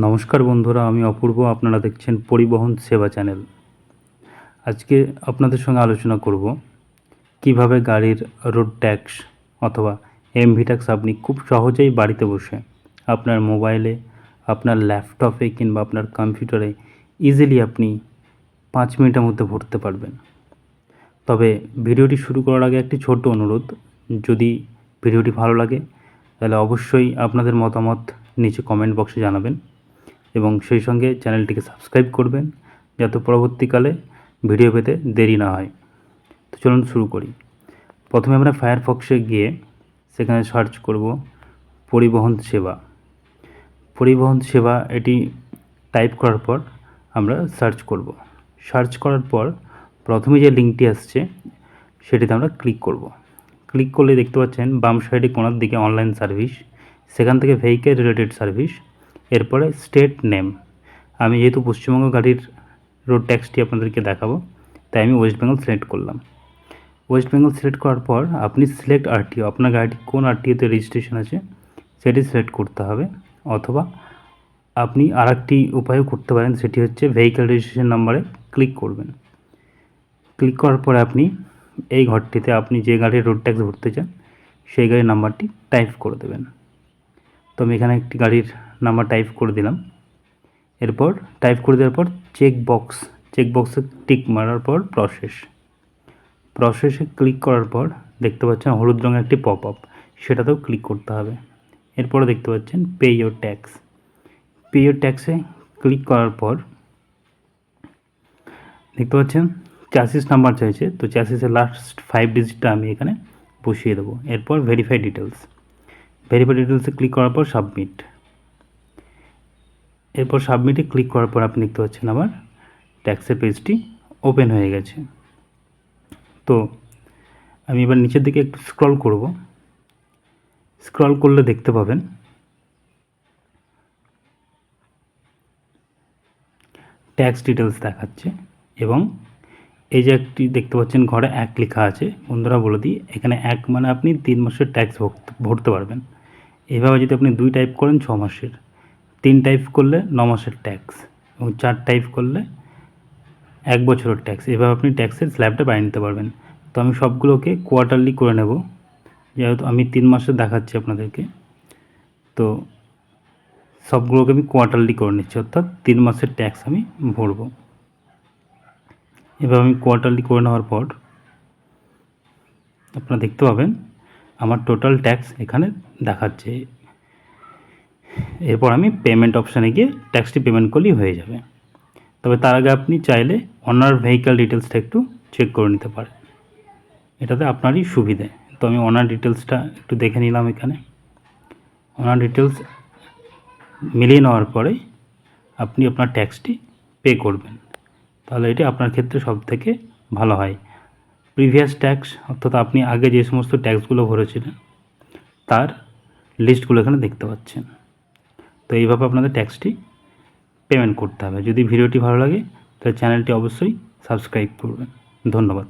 নমস্কার বন্ধুরা, আমি অপূর্ব। আপনারা দেখছেন পরিবহন সেবা চ্যানেল। আজকে আপনাদের সঙ্গে আলোচনা করব কিভাবে গাড়ির রোড ট্যাক্স অথবা এমভি ট্যাক্স আপনি খুব সহজেই বাড়িতে বসে আপনার মোবাইলে, আপনার ল্যাপটপে কিংবা আপনার কম্পিউটারে ইজিলি আপনি 5 মিনিটের মধ্যে ভরতে পারবেন। তবে ভিডিওটি শুরু করার আগে একটি ছোট্ট অনুরোধ, যদি ভিডিওটি ভালো লাগে তাহলে অবশ্যই আপনাদের মতামত নিচে কমেন্ট বক্সে জানাবেন এবং সেই সঙ্গে চ্যানেলটিকে সাবস্ক্রাইব করবেন যাতে পরবর্তীকালে ভিডিও পেতে দেরি না হয়। তো চলুন শুরু করি। প্রথমে আমরা ফায়ারফক্সে গিয়ে সেখানে সার্চ করব পরিবহন সেবা। পরিবহন সেবা এটি টাইপ করার পর আমরা সার্চ করব। সার্চ করার পর প্রথমে যে লিঙ্কটি আসছে সেটিতে আমরা ক্লিক করব। ক্লিক করলে দেখতে পাচ্ছেন বাম সাইডে কোণার দিকে অনলাইন সার্ভিস, সেখান থেকে ভেহিকেল রিলেটেড সার্ভিস, এরপরে স্টেট নেম। আমি যেহেতু পশ্চিমবঙ্গ গাড়ির রোড ট্যাক্সটি আপনাদেরকে দেখাবো তাই আমি ওয়েস্ট বেঙ্গল সিলেক্ট করলাম। ওয়েস্ট বেঙ্গল সিলেক্ট করার পর আপনি সিলেক্ট আরটিও, আপনার গাড়িটি কোন আরটিওতে রেজিস্ট্রেশন আছে সেটি সিলেক্ট করতে হবে, অথবা আপনি আরেকটি উপায়ও করতে পারেন, সেটি হচ্ছে ভেহিকেল রেজিস্ট্রেশন নাম্বারে ক্লিক করবেন। ক্লিক করার পরে আপনি এই ঘরটিতে আপনি যে গাড়ির রোড ট্যাক্স ভরতে চান সেই গাড়ির নাম্বারটি টাইপ করে দেবেন। তো আমি এখানে একটি গাড়ির নাম্বার টাইপ করে দিলাম। এরপর টাইপ করে দেওয়ার পর চেকবক্সে টিক মারার পর প্রসেসে ক্লিক করার পর দেখতে পাচ্ছেন হলুদ রঙের একটি পপ আপ, সেটাতেও ক্লিক করতে হবে। এরপরে দেখতে পাচ্ছেন পে ইয়োর ট্যাক্সে ক্লিক করার পর দেখতে পাচ্ছেন চ্যাসিস নাম্বার চাইছে, তো চ্যাসিসের লাস্ট 5 ডিজিটটা আমি এখানে বসিয়ে দেবো। এরপর ভেরিফাই ডিটেলসে ক্লিক করার পর সাবমিট। এরপর সাবমিটে ক্লিক করার পর আপনি দেখতে পাচ্ছেন আমার ট্যাক্সের পেজটি ওপেন হয়ে গেছে। তো আমি এবার নিচের দিকে একটু স্ক্রল করলে দেখতে পাবেন ট্যাক্স ডিটেলস দেখাচ্ছে এবং এই যে একটি দেখতে পাচ্ছেন ঘরে 1 লেখা আছে। বন্ধুরা বলে দিই, এখানে 1 মানে আপনি 3 মাসের ট্যাক্স ভরতে পারবেন। এইভাবে যদি আপনি 2 টাইপ করেন 6 মাসের, 3 টাইপ করলে 9 মাসের ট্যাক্স এবং 4 টাইপ করলে 1 বছরের ট্যাক্স। এভাবে আপনি ট্যাক্সের স্ল্যাবটা বানিয়ে নিতে পারবেন। তো আমি সবগুলোকে কোয়ার্টারলি করে নেব, যেহেতু আমি 3 মাসের দেখাচ্ছি আপনাদেরকে, তো সবগুলোকে আমি কোয়ার্টারলি করে নিচ্ছি, অর্থাৎ 3 মাসের ট্যাক্স আমি ভরব। এভাবে আমি কোয়ার্টারলি করে নেওয়ার পর আপনারা দেখতে পাবেন আমার টোটাল ট্যাক্স এখানে দেখাচ্ছে। এরপর আমি পেমেন্ট অপশানে গিয়ে ট্যাক্সটি পেমেন্ট করলেই হয়ে যাবে। তবে তার আগে আপনি চাইলে ওনার ভেহিক্যাল ডিটেলসটা একটু চেক করে নিতে পারেন, এটাতে আপনারই সুবিধে। তো আমি ওনার ডিটেলসটা একটু দেখে নিলাম। এখানে ওনার ডিটেলস মিলিয়ে নেওয়ার পরে আপনি আপনার ট্যাক্সটি পে করবেন, তাহলে এটি আপনার ক্ষেত্রে সবথেকে ভালো হয়। প্রিভিয়াস ট্যাক্স, অর্থাৎ আপনি আগে যে সমস্ত ট্যাক্সগুলো ভরেছিলেন তার লিস্টগুলো এখানে দেখতে পাচ্ছেন। তো এইভাবে আপনাদের ট্যাক্সটি পেমেন্ট করতে হবে। যদি ভিডিওটি ভালো লাগে তাহলে চ্যানেলটি অবশ্যই সাবস্ক্রাইব করবেন। ধন্যবাদ।